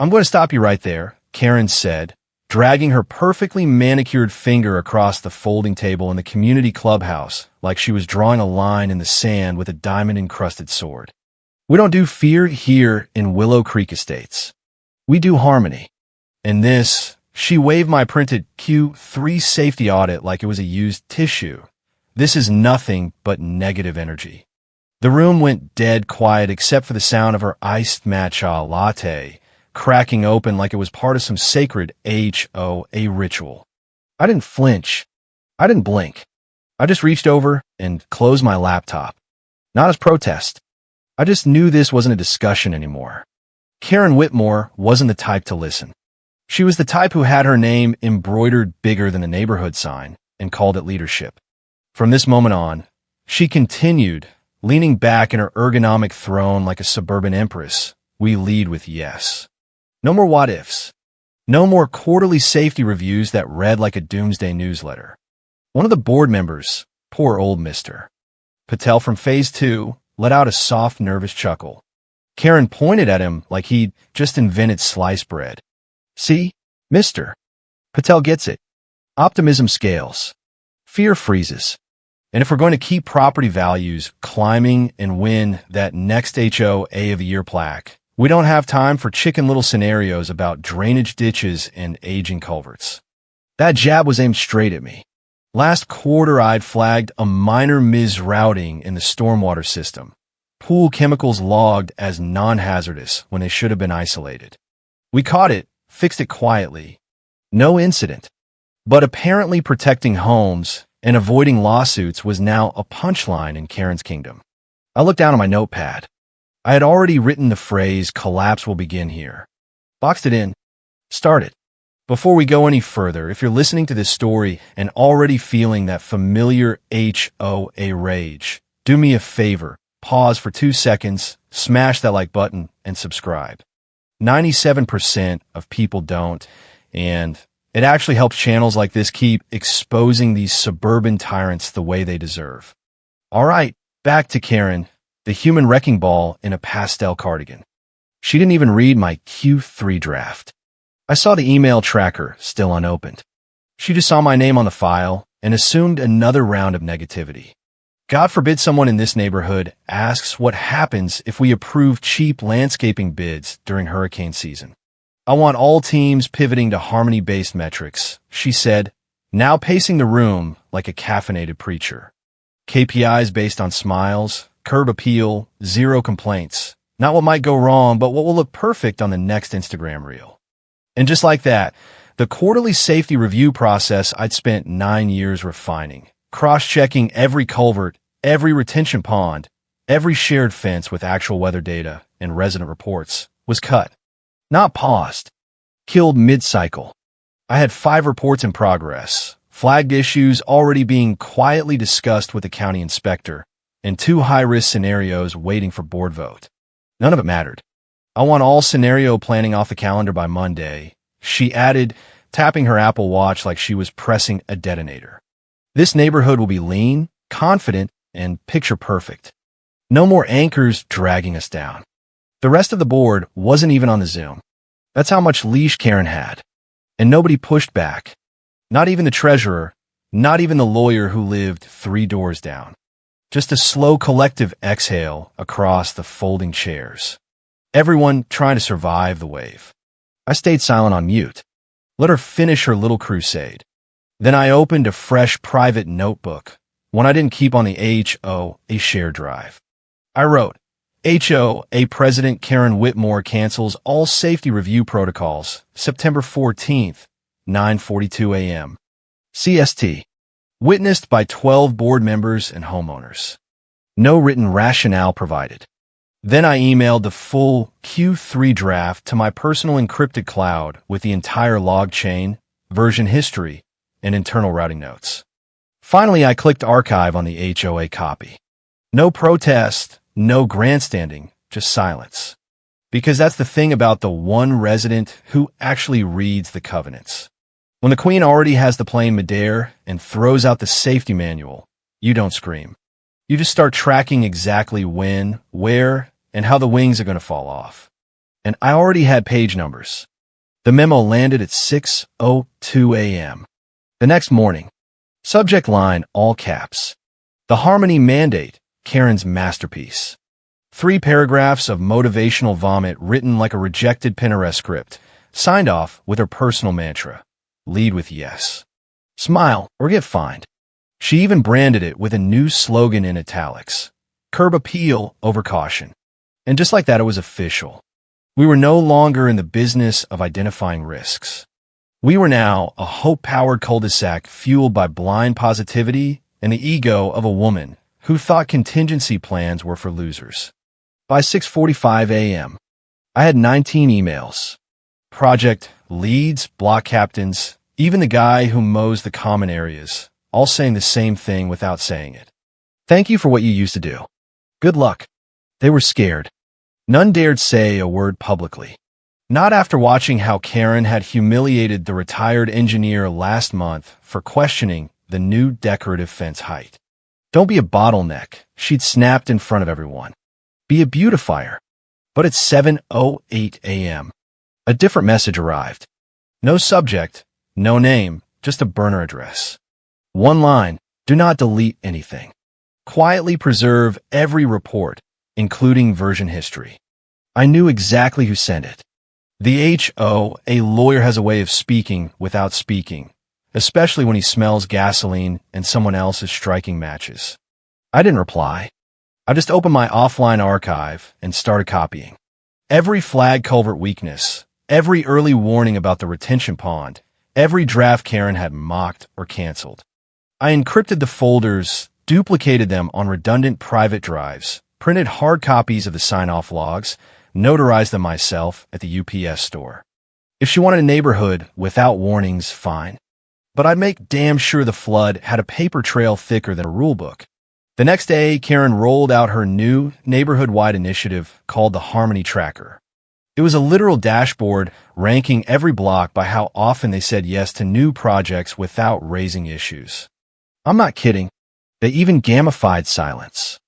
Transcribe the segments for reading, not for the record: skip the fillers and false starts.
I'm going to stop you right there, Karen said, dragging her perfectly manicured finger across the folding table in the community clubhouse like she was drawing a line in the sand with a diamond-encrusted sword. We don't do fear here in Willow Creek Estates. We do harmony. And this, she waved my printed Q3 safety audit like it was a used tissue. This is nothing but negative energy. The room went dead quiet except for the sound of her iced matcha latte cracking open like it was part of some sacred HOA ritual. I didn't flinch. I didn't blink. I just reached over and closed my laptop. Not as protest. I just knew this wasn't a discussion anymore. Karen Whitmore wasn't the type to listen. She was the type who had her name embroidered bigger than the neighborhood sign and called it leadership. From this moment on, she continued, leaning back in her ergonomic throne like a suburban empress. We lead with yes. No more what-ifs. No more quarterly safety reviews that read like a doomsday newsletter. One of the board members, poor old Mr. Patel from Phase 2, let out a soft, nervous chuckle. Karen pointed at him like he'd just invented sliced bread. See, Mr. Patel gets it. Optimism scales. Fear freezes. And if we're going to keep property values climbing and win that next HOA of the Year plaque, we don't have time for chicken little scenarios about drainage ditches and aging culverts. That jab was aimed straight at me. Last quarter, I'd flagged a minor misrouting in the stormwater system. Pool chemicals logged as non-hazardous when they should have been isolated. We caught it, fixed it quietly. No incident. But apparently protecting homes and avoiding lawsuits was now a punchline in Karen's kingdom. I looked down at my notepad. I had already written the phrase, collapse will begin here. Boxed it in. Started. Before we go any further, if you're listening to this story and already feeling that familiar HOA rage, do me a favor. Pause for 2 seconds, smash that like button, and subscribe. 97% of people don't, and it actually helps channels like this keep exposing these suburban tyrants the way they deserve. All right, back to Karen, the human wrecking ball in a pastel cardigan. She didn't even read my Q3 draft. I saw the email tracker still unopened. She just saw my name on the file and assumed another round of negativity. God forbid someone in this neighborhood asks what happens if we approve cheap landscaping bids during hurricane season. I want all teams pivoting to harmony-based metrics, she said, now pacing the room like a caffeinated preacher. KPIs based on smiles, curb appeal, zero complaints. Not what might go wrong, but what will look perfect on the next Instagram reel. And just like that, the quarterly safety review process I'd spent 9 years refining, cross-checking every culvert, every retention pond, every shared fence with actual weather data and resident reports, was cut. Not paused. Killed mid-cycle. I had 5 reports in progress, flagged issues already being quietly discussed with the county inspector, and 2 high-risk scenarios waiting for board vote. None of it mattered. I want all scenario planning off the calendar by Monday, she added, tapping her Apple Watch like she was pressing a detonator. This neighborhood will be lean, confident, and picture-perfect. No more anchors dragging us down. The rest of the board wasn't even on the Zoom. That's how much leash Karen had. And nobody pushed back. Not even the treasurer, not even the lawyer who lived 3 doors down. Just a slow collective exhale across the folding chairs. Everyone trying to survive the wave. I stayed silent on mute. Let her finish her little crusade. Then I opened a fresh private notebook, one I didn't keep on the HOA share drive. I wrote, HOA President Karen Whitmore cancels all safety review protocols, September 14th, 9:42 a.m. CST. Witnessed by 12 board members and homeowners. No written rationale provided. Then I emailed the full Q3 draft to my personal encrypted cloud with the entire log chain, version history, and internal routing notes. Finally, I clicked archive on the HOA copy. No protest, no grandstanding, just silence. Because that's the thing about the one resident who actually reads the covenants. When the queen already has the plain Madeira and throws out the safety manual, you don't scream. You just start tracking exactly when, where, and how the wings are going to fall off. and I already had page numbers. The memo landed at 6:02 a.m. The next morning. Subject line, all caps. The Harmony Mandate, Karen's masterpiece. 3 paragraphs of motivational vomit written like a rejected Pinterest script, signed off with her personal mantra. Lead with yes. Smile or get fined. She even branded it with a new slogan in italics. Curb appeal over caution. And just like that, it was official. We were no longer in the business of identifying risks. We were now a hope-powered cul-de-sac fueled by blind positivity and the ego of a woman who thought contingency plans were for losers. By 6:45 a.m., I had 19 emails. Project leads, block captains, even the guy who mows the common areas, all saying the same thing without saying it. Thank you for what you used to do. Good luck. They were scared. None dared say a word publicly. Not after watching how Karen had humiliated the retired engineer last month for questioning the new decorative fence height. Don't be a bottleneck, she'd snapped in front of everyone. Be a beautifier. But at 7:08 a.m., a different message arrived. No subject, no name, just a burner address. One line, do not delete anything. Quietly preserve every report, including version history. I knew exactly who sent it. The HOA lawyer has a way of speaking without speaking, especially when he smells gasoline and someone else is striking matches. I didn't reply. I just opened my offline archive and started copying. Every flag culvert weakness, every early warning about the retention pond, every draft Karen had mocked or canceled. I encrypted the folders, duplicated them on redundant private drives, printed hard copies of the sign-off logs, notarized them myself at the UPS store. If she wanted a neighborhood without warnings, fine. But I'd make damn sure the flood had a paper trail thicker than a rulebook. The next day, Karen rolled out her new neighborhood-wide initiative called the Harmony Tracker. It was a literal dashboard ranking every block by how often they said yes to new projects without raising issues. I'm not kidding. They even gamified silence.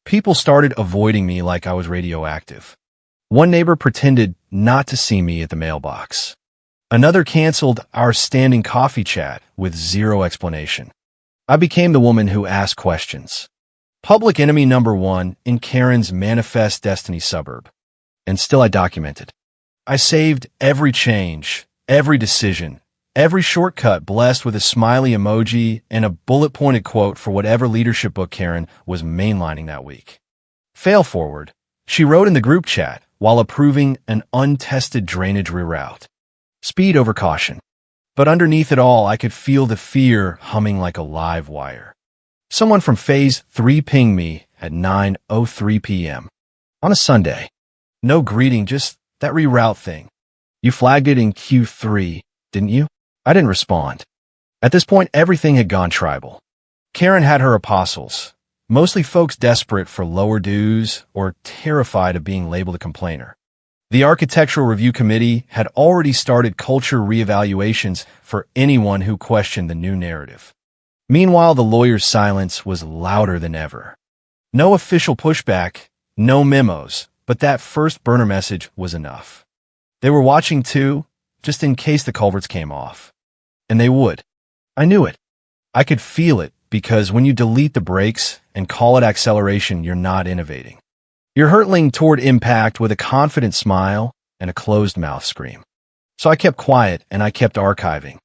People started avoiding me like I was radioactive. One neighbor pretended not to see me at the mailbox. Another canceled our standing coffee chat with zero explanation. I became the woman who asked questions. Public enemy number 1 in Karen's manifest destiny suburb. And still I documented. I saved every change, every decision, every shortcut blessed with a smiley emoji and a bullet-pointed quote for whatever leadership book Karen was mainlining that week. Fail forward, she wrote in the group chat while approving an untested drainage reroute. Speed over caution. But underneath it all, I could feel the fear humming like a live wire. Someone from Phase 3 pinged me at 9:03 p.m. on a Sunday. No greeting, just that reroute thing. You flagged it in Q3, didn't you? I didn't respond. At this point, everything had gone tribal. Karen had her apostles, mostly folks desperate for lower dues or terrified of being labeled a complainer. The Architectural Review Committee had already started culture reevaluations for anyone who questioned the new narrative. Meanwhile, the lawyer's silence was louder than ever. No official pushback, no memos, but that first burner message was enough. They were watching too, just in case the culverts came off. And they would. I knew it. I could feel it, because when you delete the brakes and call it acceleration, you're not innovating. You're hurtling toward impact with a confident smile and a closed mouth scream. So I kept quiet and I kept archiving.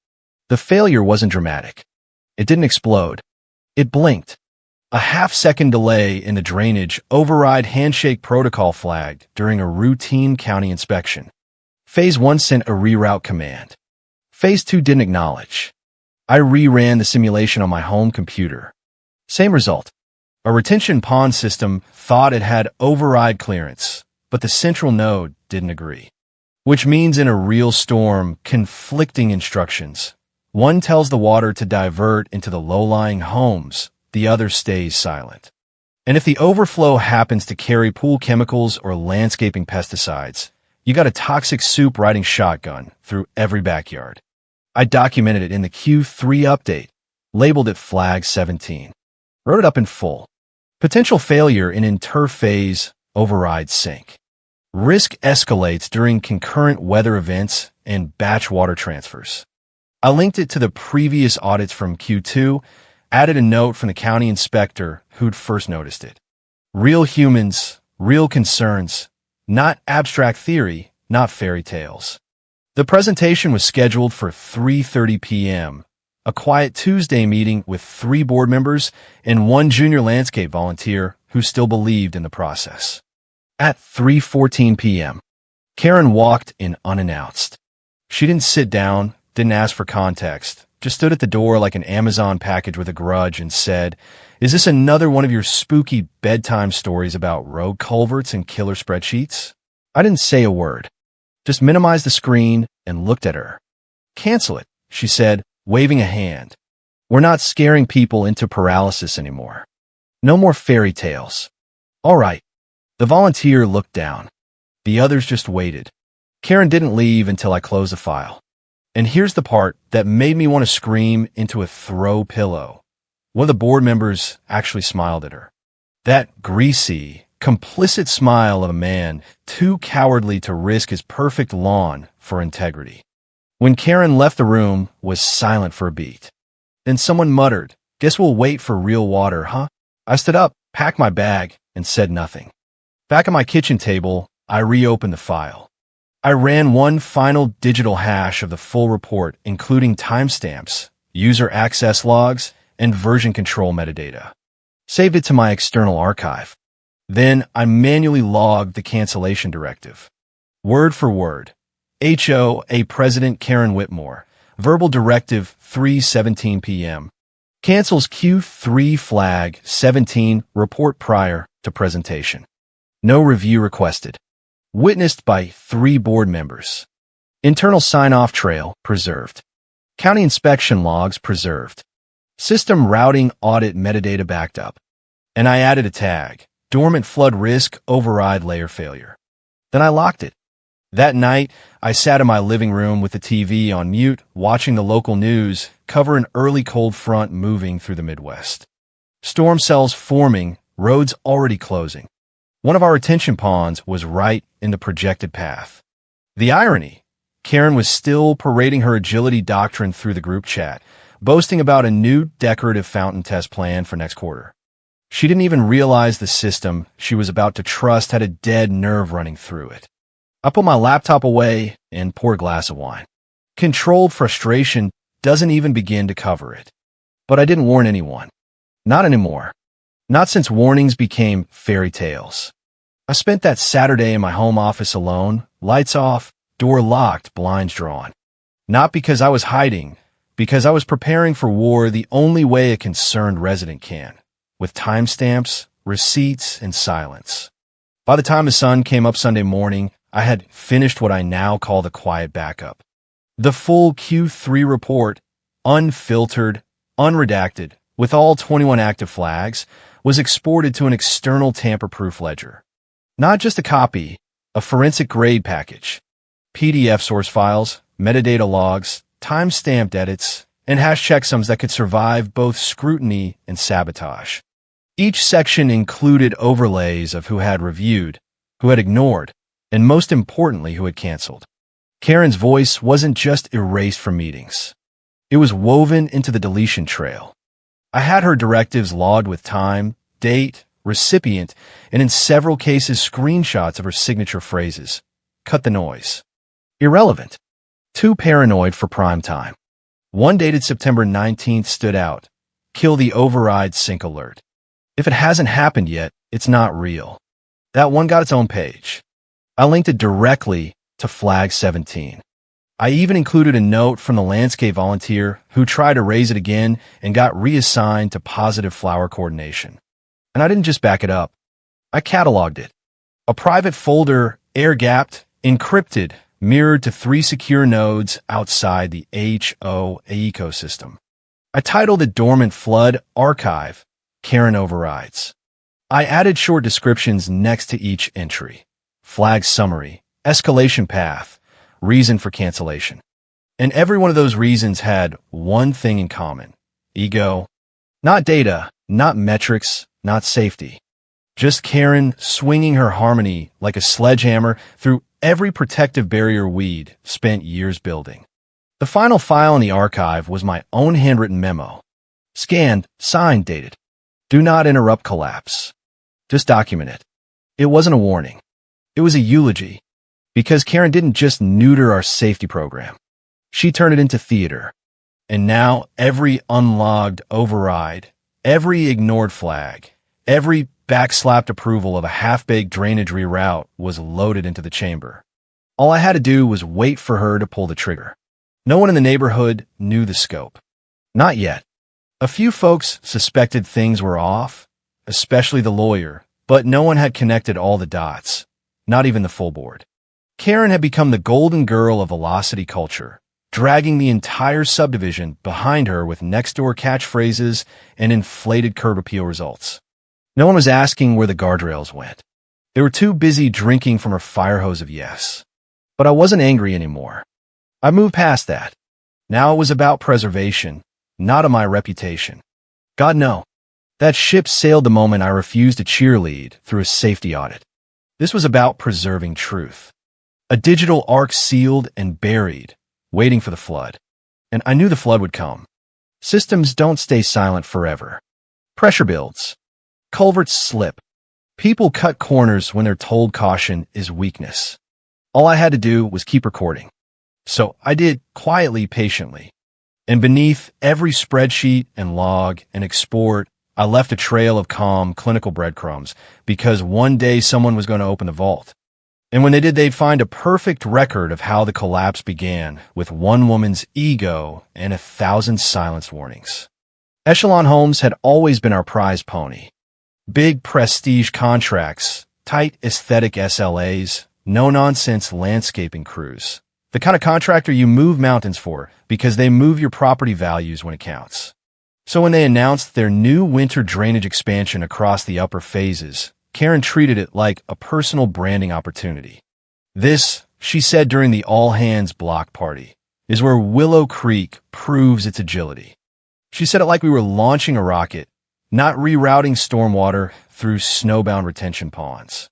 The failure wasn't dramatic. It didn't explode. It blinked. A half-second delay in the drainage override handshake protocol flagged during a routine county inspection. Phase 1 sent a reroute command. Phase 2 didn't acknowledge. I reran the simulation on my home computer. Same result. A retention pond system thought it had override clearance, but the central node didn't agree. Which means in a real storm, conflicting instructions. One tells the water to divert into the low-lying homes, the other stays silent. And if the overflow happens to carry pool chemicals or landscaping pesticides, you got a toxic soup riding shotgun through every backyard. I documented it in the Q3 update, labeled it Flag 17. Wrote it up in full. Potential failure in interphase override sync. Risk escalates during concurrent weather events and batch water transfers. I linked it to the previous audits from Q2, added a note from the county inspector who'd first noticed it. Real humans, real concerns, not abstract theory, not fairy tales. The presentation was scheduled for 3:30 p.m., a quiet Tuesday meeting with 3 board members and 1 junior landscape volunteer who still believed in the process. At 3:14 p.m., Karen walked in unannounced. She didn't sit down, didn't ask for context, just stood at the door like an Amazon package with a grudge and said, "Is this another one of your spooky bedtime stories about rogue culverts and killer spreadsheets?" I didn't say a word, just minimized the screen and looked at her. "Cancel it," she said, waving a hand. "We're not scaring people into paralysis anymore. No more fairy tales." "All right." The volunteer looked down. The others just waited. Karen didn't leave until I closed the file. And here's the part that made me want to scream into a throw pillow. One of the board members actually smiled at her. That greasy, complicit smile of a man too cowardly to risk his perfect lawn for integrity. When Karen left the room, was silent for a beat. Then someone muttered, "Guess we'll wait for real water, huh?" I stood up, packed my bag, and said nothing. Back at my kitchen table, I reopened the file. I ran one final digital hash of the full report, including timestamps, user access logs, and version control metadata. Saved it to my external archive. Then I manually logged the cancellation directive. Word for word. HOA President Karen Whitmore. Verbal directive 3:17 p.m. Cancels Q3 flag 17 report prior to presentation. No review requested. Witnessed by 3 board members. Internal sign-off trail preserved. County inspection logs preserved. System routing audit metadata backed up. And I added a tag, dormant flood risk override layer failure. Then I locked it. That night, I sat in my living room with the TV on mute, watching the local news cover an early cold front moving through the Midwest. Storm cells forming, roads already closing. One of our retention ponds was right in the projected path. The irony, Karen was still parading her agility doctrine through the group chat, boasting about a new decorative fountain test plan for next quarter. She didn't even realize the system she was about to trust had a dead nerve running through it. I put my laptop away and poured a glass of wine. Controlled frustration doesn't even begin to cover it. But I didn't warn anyone. Not anymore. Not since warnings became fairy tales. I spent that Saturday in my home office alone, lights off, door locked, blinds drawn. Not because I was hiding, because I was preparing for war the only way a concerned resident can, with timestamps, receipts, and silence. By the time the sun came up Sunday morning, I had finished what I now call the quiet backup. The full Q3 report, unfiltered, unredacted, with all 21 active flags, was exported to an external tamper-proof ledger. Not just a copy, a forensic grade package. PDF source files, metadata logs, time-stamped edits, and hash checksums that could survive both scrutiny and sabotage. Each section included overlays of who had reviewed, who had ignored, and most importantly, who had canceled. Karen's voice wasn't just erased from meetings. It was woven into the deletion trail. I had her directives logged with time, date, recipient, and in several cases screenshots of her signature phrases. Cut the noise. Irrelevant. Too paranoid for prime time. One dated September 19th stood out. Kill the override sync alert. If it hasn't happened yet, it's not real. That one got its own page. I linked it directly to flag 17. I even included a note from the landscape volunteer who tried to raise it again and got reassigned to positive flower coordination. And I didn't just back it up. I cataloged it. A private folder, air-gapped, encrypted, mirrored to 3 secure nodes outside the HOA ecosystem. I titled it Dormant Flood Archive, Karen Overrides. I added short descriptions next to each entry. Flag summary, escalation path, reason for cancellation. And every one of those reasons had one thing in common. Ego. Not data, not metrics, not safety. Just Karen swinging her harmony like a sledgehammer through every protective barrier we'd spent years building. The final file in the archive was my own handwritten memo. Scanned, signed, dated. Do not interrupt collapse. Just document it. It wasn't a warning. It was a eulogy. Because Karen didn't just neuter our safety program. She turned it into theater. And now every unlogged override, every ignored flag, every backslapped approval of a half-baked drainage reroute was loaded into the chamber. All I had to do was wait for her to pull the trigger. No one in the neighborhood knew the scope. Not yet. A few folks suspected things were off, especially the lawyer, but no one had connected all the dots, not even the full board. Karen had become the golden girl of velocity culture, dragging the entire subdivision behind her with next-door catchphrases and inflated curb appeal results. No one was asking where the guardrails went. They were too busy drinking from her fire hose of yes. But I wasn't angry anymore. I moved past that. Now it was about preservation, not of my reputation. God, no. That ship sailed the moment I refused to cheerlead through a safety audit. This was about preserving truth. A digital ark sealed and buried, waiting for the flood. And I knew the flood would come. Systems don't stay silent forever. Pressure builds. Culverts slip. People cut corners when they're told caution is weakness. All I had to do was keep recording. So I did, quietly, patiently. And beneath every spreadsheet and log and export, I left a trail of calm, clinical breadcrumbs, because one day someone was going to open the vault. And when they did, they'd find a perfect record of how the collapse began, with one woman's ego and 1,000 silenced warnings. Echelon Homes had always been our prize pony. Big prestige contracts, tight aesthetic SLAs, no-nonsense landscaping crews. The kind of contractor you move mountains for because they move your property values when it counts. So when they announced their new winter drainage expansion across the upper phases, Karen treated it like a personal branding opportunity. This, she said during the all-hands block party, is where Willow Creek proves its agility. She said it like we were launching a rocket, not rerouting stormwater through snowbound retention ponds.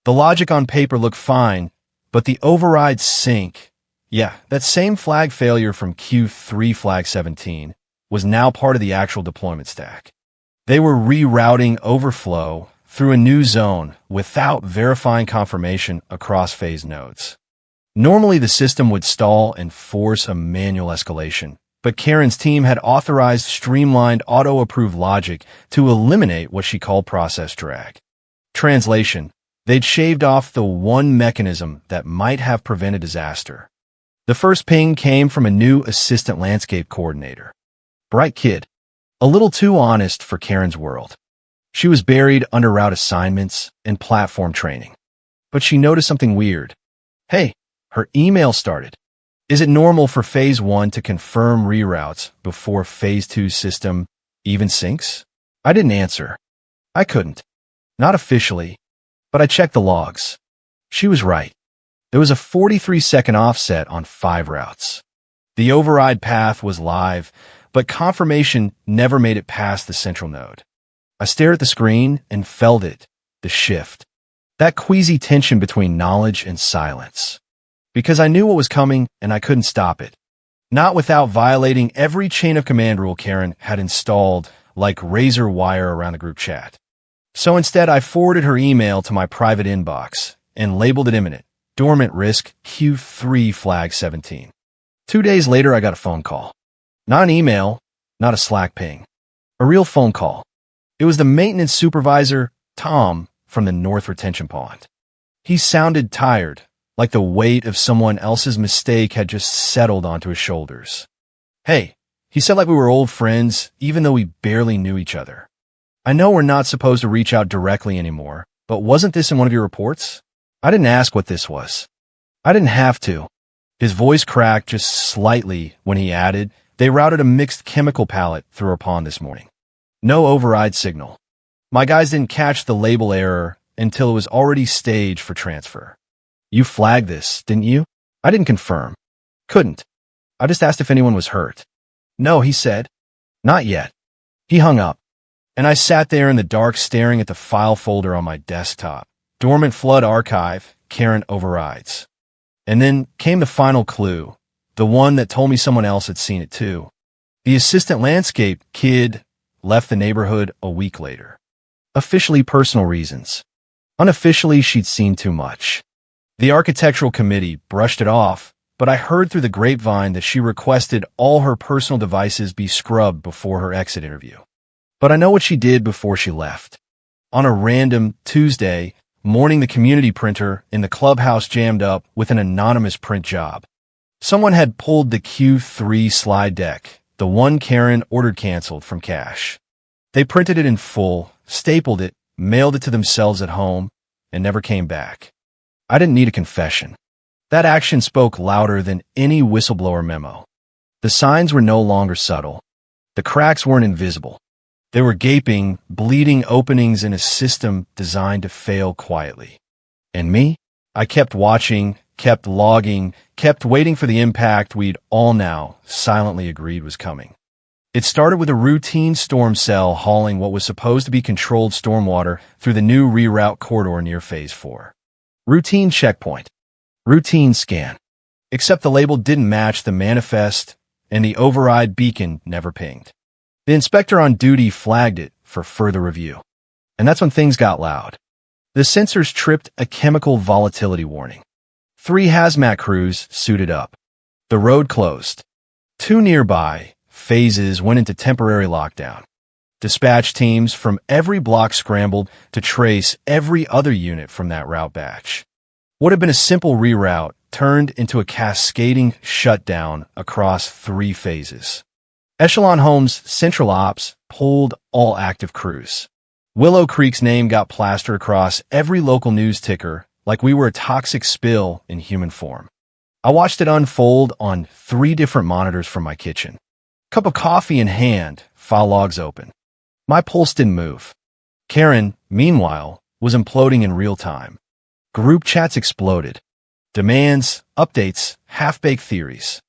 The logic on paper looked fine, but the overrides sink. Yeah, that same flag failure from Q3 flag 17 was now part of the actual deployment stack. They were rerouting overflow through a new zone without verifying confirmation across phase nodes. Normally, the system would stall and force a manual escalation, but Karen's team had authorized streamlined auto-approve logic to eliminate what she called process drag. Translation: they'd shaved off the one mechanism that might have prevented disaster. The first ping came from a new assistant landscape coordinator. Bright kid. A little too honest for Karen's world. She was buried under route assignments and platform training. But she noticed something weird. Hey, her email started. Is it normal for Phase 1 to confirm reroutes before Phase 2's system even syncs? I didn't answer. I couldn't. Not officially. But I checked the logs. She was right. There was a 43-second offset on 5 routes. The override path was live, but confirmation never made it past the central node. I stared at the screen and felt it, the shift. That queasy tension between knowledge and silence. Because I knew what was coming and I couldn't stop it. Not without violating every chain of command rule Karen had installed like razor wire around the group chat. So instead, I forwarded her email to my private inbox and labeled it imminent. Dormant risk Q3 flag 17. 2 days later, I got a phone call. Not an email, not a Slack ping. A real phone call. It was the maintenance supervisor, Tom, from the North Retention Pond. He sounded tired, like the weight of someone else's mistake had just settled onto his shoulders. Hey, he said like we were old friends, even though we barely knew each other. I know we're not supposed to reach out directly anymore, but wasn't this in one of your reports? I didn't ask what this was. I didn't have to. His voice cracked just slightly when he added, they routed a mixed chemical pallet through our pond this morning. No override signal. My guys didn't catch the label error until it was already staged for transfer. You flagged this, didn't you? I didn't confirm. Couldn't. I just asked if anyone was hurt. No, he said. Not yet. He hung up. And I sat there in the dark staring at the file folder on my desktop. Dormant flood archive, Karen overrides. And then came the final clue, the one that told me someone else had seen it too. The assistant landscape kid left the neighborhood a week later. Officially personal reasons. Unofficially, she'd seen too much. The architectural committee brushed it off, but I heard through the grapevine that she requested all her personal devices be scrubbed before her exit interview. But I know what she did before she left. On a random Tuesday morning, the community printer in the clubhouse jammed up with an anonymous print job. Someone had pulled the Q3 slide deck, the one Karen ordered canceled, from cache. They printed it in full, stapled it, mailed it to themselves at home, and never came back. I didn't need a confession. That action spoke louder than any whistleblower memo. The signs were no longer subtle. The cracks weren't invisible. They were gaping, bleeding openings in a system designed to fail quietly. And me? I kept watching, kept logging, kept waiting for the impact we'd all now silently agreed was coming. It started with a routine storm cell hauling what was supposed to be controlled stormwater through the new reroute corridor near Phase 4. Routine checkpoint. Routine scan. Except the label didn't match the manifest, and the override beacon never pinged. The inspector on duty flagged it for further review. And that's when things got loud. The sensors tripped a chemical volatility warning. 3 hazmat crews suited up. The road closed. 2 nearby phases went into temporary lockdown. Dispatch teams from every block scrambled to trace every other unit from that route batch. What had been a simple reroute turned into a cascading shutdown across 3 phases. Echelon Homes Central Ops pulled all active crews. Willow Creek's name got plastered across every local news ticker like we were a toxic spill in human form. I watched it unfold on 3 different monitors from my kitchen. Cup of coffee in hand, file logs open. My pulse didn't move. Karen, meanwhile, was imploding in real time. Group chats exploded. Demands, updates, half-baked theories.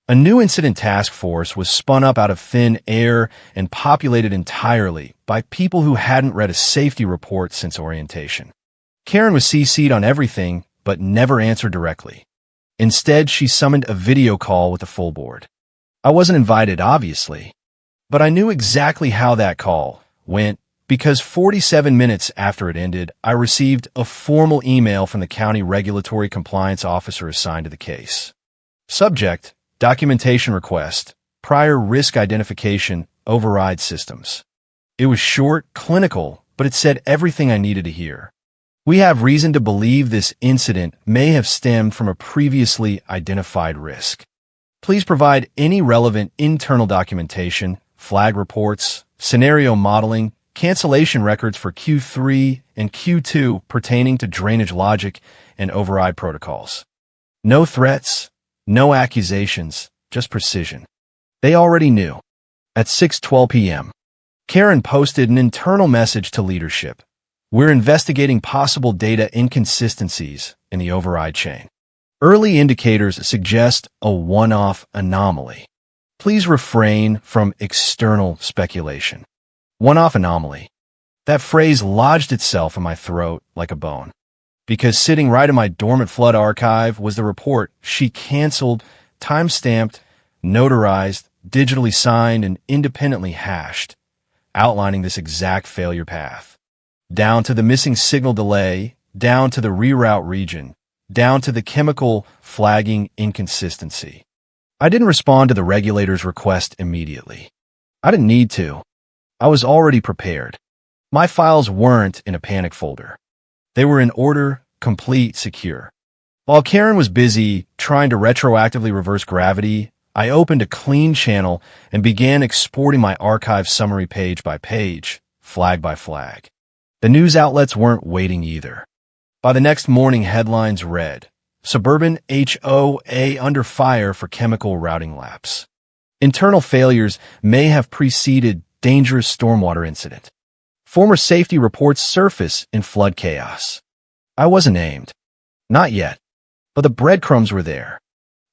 A new incident task force was spun up out of thin air and populated entirely by people who hadn't read a safety report since orientation. Karen was CC'd on everything, but never answered directly. Instead, she summoned a video call with the full board. I wasn't invited, obviously, but I knew exactly how that call went because 47 minutes after it ended, I received a formal email from the county regulatory compliance officer assigned to the case. Subject: documentation request, prior risk identification, override systems. It was short, clinical, but it said everything I needed to hear. We have reason to believe this incident may have stemmed from a previously identified risk. Please provide any relevant internal documentation, flag reports, scenario modeling, cancellation records for Q3 and Q2 pertaining to drainage logic and override protocols. No threats, no accusations, just precision. They already knew. At 6:12 p.m., Karen posted an internal message to leadership. We're investigating possible data inconsistencies in the override chain. Early indicators suggest a one-off anomaly. Please refrain from external speculation. One-off anomaly. That phrase lodged itself in my throat like a bone. Because sitting right in my dormant flood archive was the report she canceled, time-stamped, notarized, digitally signed, and independently hashed, outlining this exact failure path. Down to the missing signal delay, down to the reroute region, down to the chemical flagging inconsistency. I didn't respond to the regulator's request immediately. I didn't need to. I was already prepared. My files weren't in a panic folder. They were in order, complete, secure. While Karen was busy trying to retroactively reverse gravity, I opened a clean channel and began exporting my archive summary page by page, flag by flag. The news outlets weren't waiting either. By the next morning, headlines read, Suburban HOA under fire for chemical routing lapse. Internal failures may have preceded dangerous stormwater incident. Former safety reports surface in flood chaos. I wasn't named. Not yet. But the breadcrumbs were there.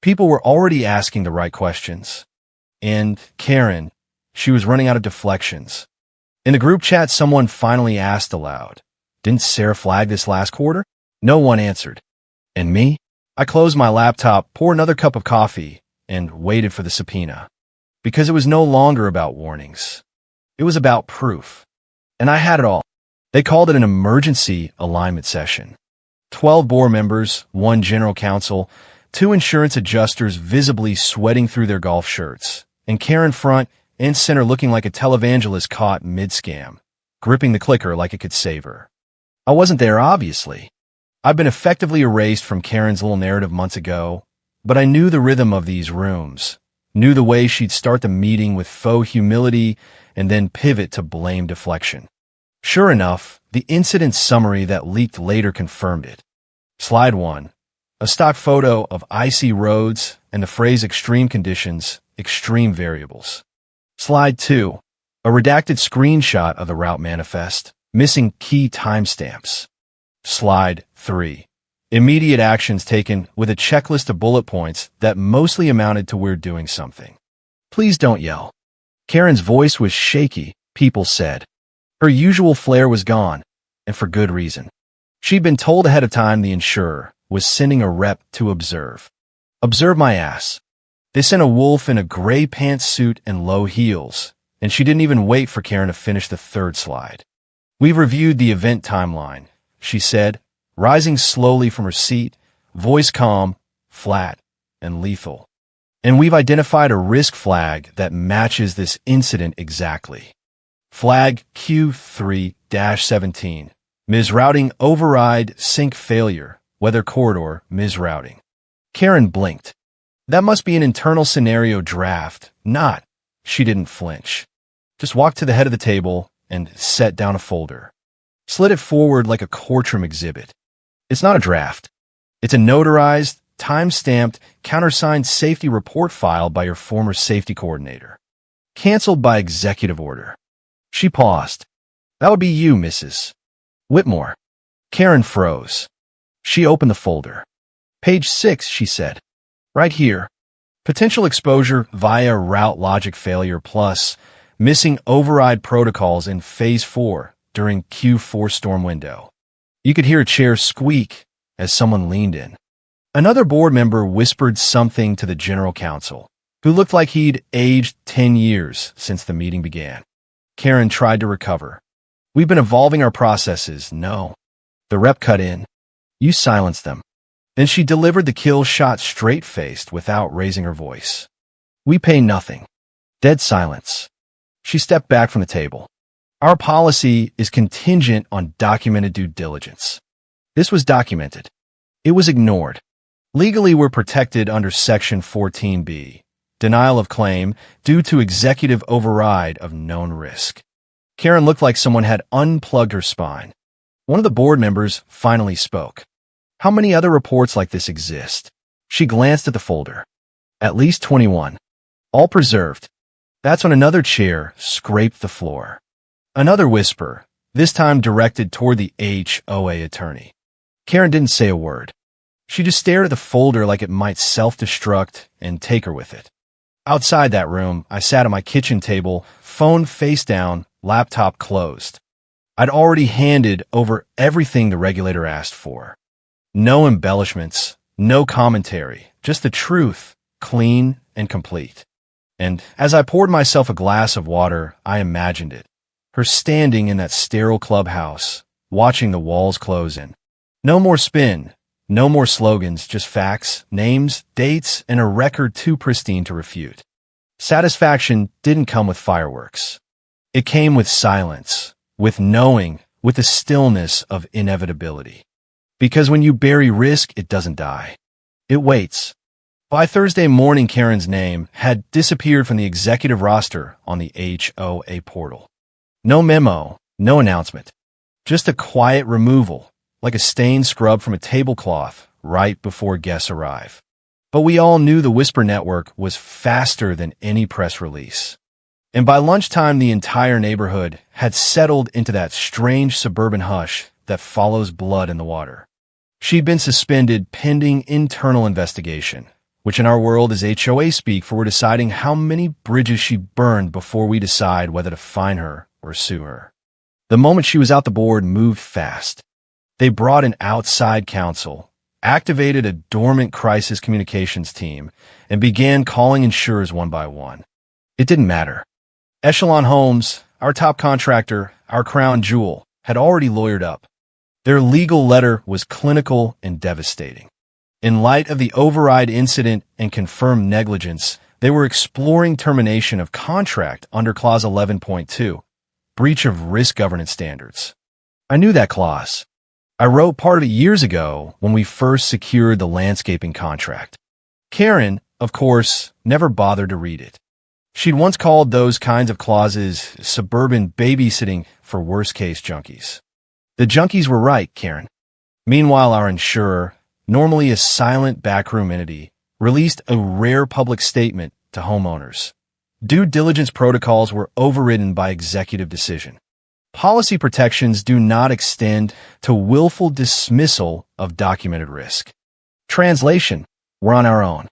People were already asking the right questions. And Karen, she was running out of deflections. In the group chat, someone finally asked aloud, "Didn't Sarah flag this last quarter?" No one answered. And me? I closed my laptop, poured another cup of coffee, and waited for the subpoena. Because it was no longer about warnings. It was about proof. And I had it all. They called it an emergency alignment session. 12 board members, 1 general counsel, 2 insurance adjusters visibly sweating through their golf shirts, and Karen front and center looking like a televangelist caught mid-scam, gripping the clicker like it could save her. I wasn't there, obviously. I'd been effectively erased from Karen's little narrative months ago, but I knew the rhythm of these rooms, knew the way she'd start the meeting with faux humility and then pivot to blame deflection. Sure enough, the incident summary that leaked later confirmed it. Slide 1. A stock photo of icy roads and the phrase extreme conditions, extreme variables. Slide 2. A redacted screenshot of the route manifest, missing key timestamps. Slide 3. Immediate actions taken with a checklist of bullet points that mostly amounted to "we're doing something." Please don't yell. Karen's voice was shaky, people said. Her usual flair was gone, and for good reason. She'd been told ahead of time the insurer was sending a rep to observe. Observe my ass. They sent a wolf in a gray pantsuit and low heels, and she didn't even wait for Karen to finish the 3rd slide. "We've reviewed the event timeline," she said, rising slowly from her seat, voice calm, flat, and lethal. "And we've identified a risk flag that matches this incident exactly. Flag Q3-17. Misrouting override sync failure. Weather corridor misrouting." Karen blinked. That must be an internal scenario draft, not. She didn't flinch. Just walked to the head of the table and set down a folder. Slid it forward like a courtroom exhibit. It's not a draft. It's a notarized, time-stamped, countersigned safety report file by your former safety coordinator. Canceled by executive order. She paused. "That would be you, Mrs. Whitmore." Karen froze. She opened the folder. "Page 6, she said. "Right here. Potential exposure via route logic failure plus missing override protocols in Phase 4 during Q4 storm window." You could hear a chair squeak as someone leaned in. Another board member whispered something to the general counsel, who looked like he'd aged 10 years since the meeting began. Karen tried to recover. "We've been evolving our processes." "No." The rep cut in. "You silenced them." Then she delivered the kill shot straight-faced without raising her voice. "We pay nothing." Dead silence. She stepped back from the table. "Our policy is contingent on documented due diligence." This was documented. It was ignored. Legally, we're protected under Section 14B, denial of claim due to executive override of known risk. Karen looked like someone had unplugged her spine. One of the board members finally spoke. "How many other reports like this exist?" She glanced at the folder. "At least 21. All preserved." That's when another chair scraped the floor. Another whisper, this time directed toward the HOA attorney. Karen didn't say a word. She just stared at the folder like it might self-destruct and take her with it. Outside that room, I sat at my kitchen table, phone face down, laptop closed. I'd already handed over everything the regulator asked for. No embellishments, no commentary, just the truth, clean and complete. And as I poured myself a glass of water, I imagined it. Her standing in that sterile clubhouse, watching the walls close in. No more spin, no more slogans, just facts, names, dates, and a record too pristine to refute. Satisfaction didn't come with fireworks. It came with silence, with knowing, with the stillness of inevitability. Because when you bury risk, it doesn't die. It waits. By Thursday morning, Karen's name had disappeared from the executive roster on the HOA portal. No memo, no announcement. Just a quiet removal, like a stain scrubbed from a tablecloth right before guests arrive. But we all knew the Whisper Network was faster than any press release. And by lunchtime, the entire neighborhood had settled into that strange suburban hush that follows blood in the water. She'd been suspended pending internal investigation, which in our world is HOA speak for we're deciding how many bridges she burned before we decide whether to fine her or sue her. The moment she was out, the board moved fast. They brought in outside counsel, activated a dormant crisis communications team, and began calling insurers one by one. It didn't matter. Echelon Homes, our top contractor, our crown jewel, had already lawyered up. Their legal letter was clinical and devastating. In light of the override incident and confirmed negligence, they were exploring termination of contract under Clause 11.2, breach of risk governance standards. I knew that clause. I wrote part of it years ago when we first secured the landscaping contract. Karen, of course, never bothered to read it. She'd once called those kinds of clauses suburban babysitting for worst-case junkies. The junkies were right, Karen. Meanwhile, our insurer, normally a silent backroom entity, released a rare public statement to homeowners. Due diligence protocols were overridden by executive decision. Policy protections do not extend to willful dismissal of documented risk. Translation, we're on our own.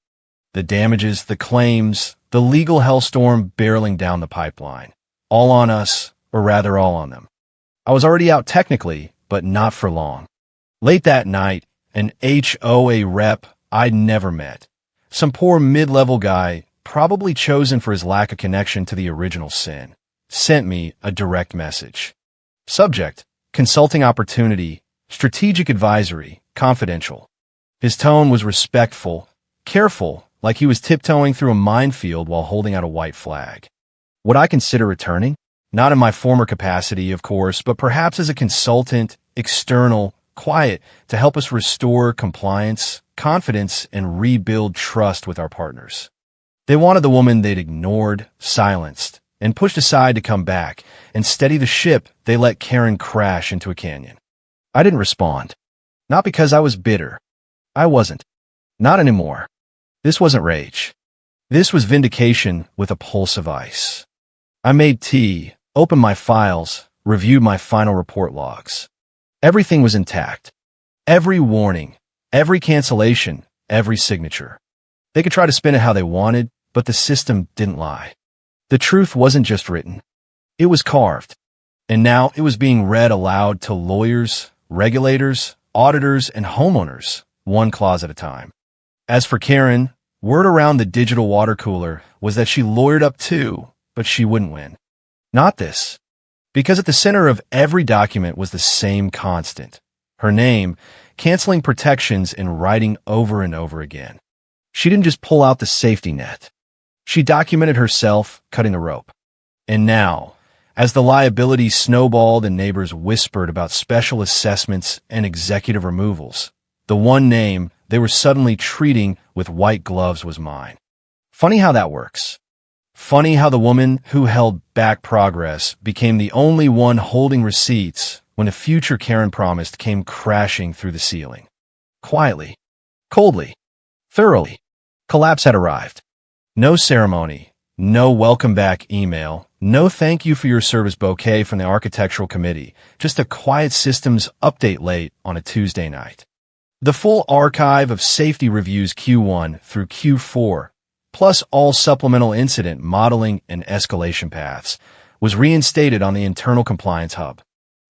The damages, the claims, the legal hellstorm barreling down the pipeline. All on us, or rather all on them. I was already out technically, but not for long. Late that night, an HOA rep I'd never met, some poor mid-level guy, probably chosen for his lack of connection to the original sin, sent me a direct message. Subject, consulting opportunity, strategic advisory, confidential. His tone was respectful, careful, like he was tiptoeing through a minefield while holding out a white flag. Would I consider returning? Not in my former capacity, of course, but perhaps as a consultant, external, quiet, to help us restore compliance, confidence, and rebuild trust with our partners. They wanted the woman they'd ignored, silenced, and pushed aside to come back and steady the ship they let Karen crash into a canyon. I didn't respond. Not because I was bitter. I wasn't. Not anymore. This wasn't rage. This was vindication with a pulse of ice. I made tea, opened my files, reviewed my final report logs. Everything was intact. Every warning, every cancellation, every signature. They could try to spin it how they wanted, but the system didn't lie. The truth wasn't just written. It was carved. And now it was being read aloud to lawyers, regulators, auditors, and homeowners, one clause at a time. As for Karen, word around the digital water cooler was that she lawyered up too, but she wouldn't win. Not this. Because at the center of every document was the same constant. Her name, canceling protections in writing over and over again. She didn't just pull out the safety net. She documented herself cutting the rope. And now, as the liability snowballed and neighbors whispered about special assessments and executive removals, the one name they were suddenly treating with white gloves was mine. Funny how that works. Funny how the woman who held back progress became the only one holding receipts when a future Karen promised came crashing through the ceiling. Quietly, coldly, thoroughly, collapse had arrived. No ceremony, no welcome back email, no thank you for your service bouquet from the architectural committee, just a quiet systems update late on a Tuesday night. The full archive of safety reviews Q1 through Q4, plus all supplemental incident modeling and escalation paths, was reinstated on the internal compliance hub.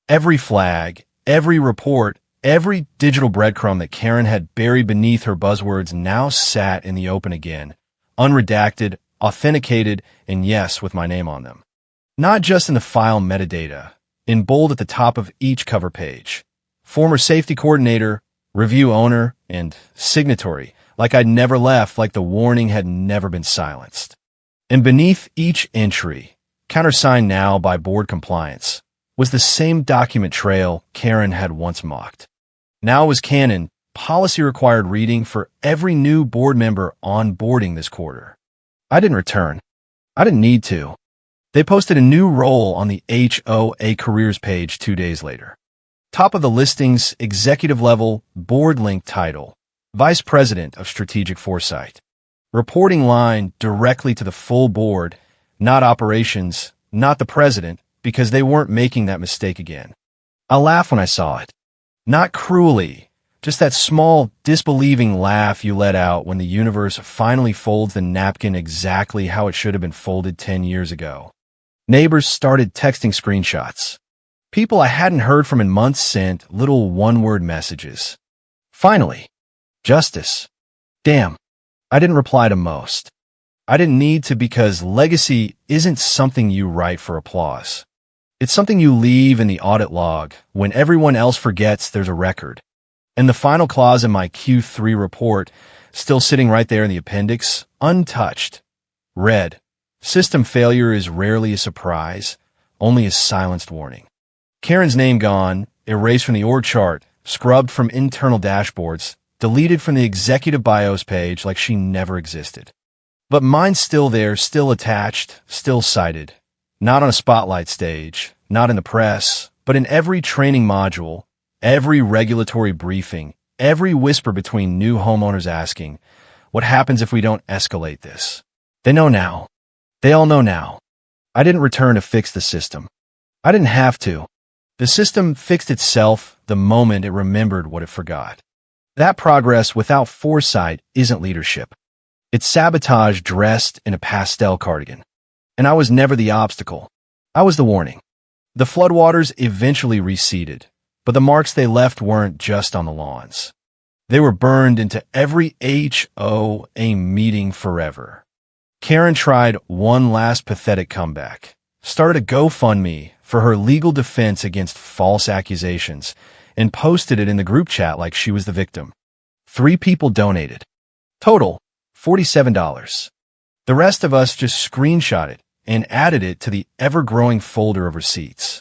Every flag, every report, every digital breadcrumb that Karen had buried beneath her buzzwords now sat in the open again, unredacted, authenticated, and yes, with my name on them. Not just in the file metadata, in bold at the top of each cover page. Former safety coordinator, review owner, and signatory, like I'd never left, like the warning had never been silenced. And beneath each entry, countersigned now by board compliance, was the same document trail Karen had once mocked. Now it was canon, policy required reading for every new board member onboarding this quarter. I didn't return. I didn't need to. They posted a new role on the HOA Careers page 2 days later. Top of the listings, executive level, board link title, Vice President of Strategic Foresight. Reporting line directly to the full board, not operations, not the president, because they weren't making that mistake again. I laughed when I saw it. Not cruelly, just that small, disbelieving laugh you let out when the universe finally folds the napkin exactly how it should have been folded 10 years ago. Neighbors started texting screenshots. People I hadn't heard from in months sent little one-word messages. Finally, justice. Damn, I didn't reply to most. I didn't need to because legacy isn't something you write for applause. It's something you leave in the audit log when everyone else forgets there's a record. And the final clause in my Q3 report, still sitting right there in the appendix, untouched, read, "System failure is rarely a surprise, only a silenced warning." Karen's name gone, erased from the org chart, scrubbed from internal dashboards, deleted from the executive BIOS page like she never existed. But mine's still there, still attached, still cited. Not on a spotlight stage, not in the press, but in every training module, every regulatory briefing, every whisper between new homeowners asking, what happens if we don't escalate this? They know now. They all know now. I didn't return to fix the system. I didn't have to. The system fixed itself the moment it remembered what it forgot. That progress without foresight isn't leadership. It's sabotage dressed in a pastel cardigan. And I was never the obstacle. I was the warning. The floodwaters eventually receded, but the marks they left weren't just on the lawns. They were burned into every HOA meeting forever. Karen tried one last pathetic comeback, started a GoFundMe for her legal defense against false accusations, and posted it in the group chat like she was the victim. 3 people donated. Total, $47. The rest of us just screenshot it and added it to the ever-growing folder of receipts.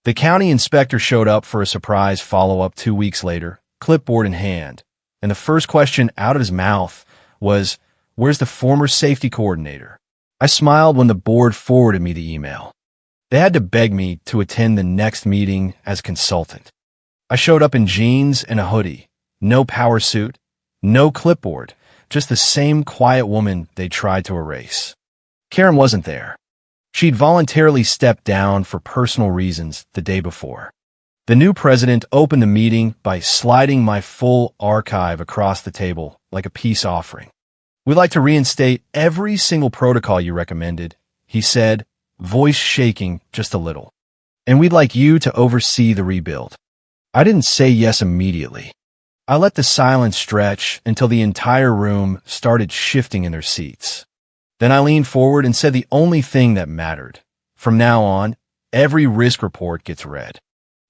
The county inspector showed up for a surprise follow-up 2 weeks later, clipboard in hand, and the first question out of his mouth was, "Where's the former safety coordinator?" I smiled when the board forwarded me the email. They had to beg me to attend the next meeting as consultant. I showed up in jeans and a hoodie, no power suit, no clipboard, just the same quiet woman they tried to erase. Karen wasn't there. She'd voluntarily stepped down for personal reasons the day before. The new president opened the meeting by sliding my full archive across the table like a peace offering. "We'd like to reinstate every single protocol you recommended," he said, voice shaking just a little. "And we'd like you to oversee the rebuild." I didn't say yes immediately. I let the silence stretch until the entire room started shifting in their seats. Then I leaned forward and said the only thing that mattered. From now on, every risk report gets read.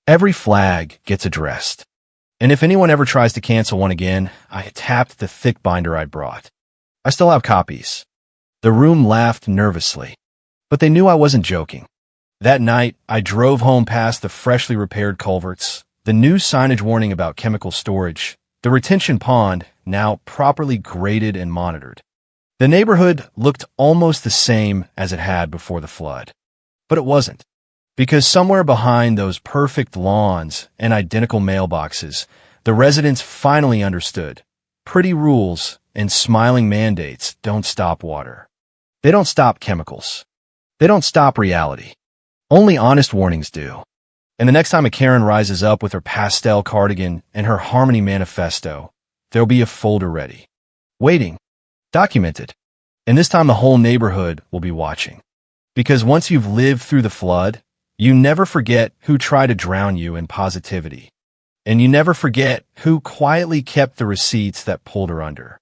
Every flag gets addressed. And if anyone ever tries to cancel one again, I tapped the thick binder I'd brought. I still have copies. The room laughed nervously, but they knew I wasn't joking. That night, I drove home past the freshly repaired culverts, the new signage warning about chemical storage, the retention pond, now properly graded and monitored. The neighborhood looked almost the same as it had before the flood. But it wasn't. Because somewhere behind those perfect lawns and identical mailboxes, the residents finally understood. Pretty rules and smiling mandates don't stop water. They don't stop chemicals. They don't stop reality. Only honest warnings do. And the next time a Karen rises up with her pastel cardigan and her Harmony Manifesto, there'll be a folder ready. Waiting. Documented. And this time the whole neighborhood will be watching. Because once you've lived through the flood, you never forget who tried to drown you in positivity. And you never forget who quietly kept the receipts that pulled her under.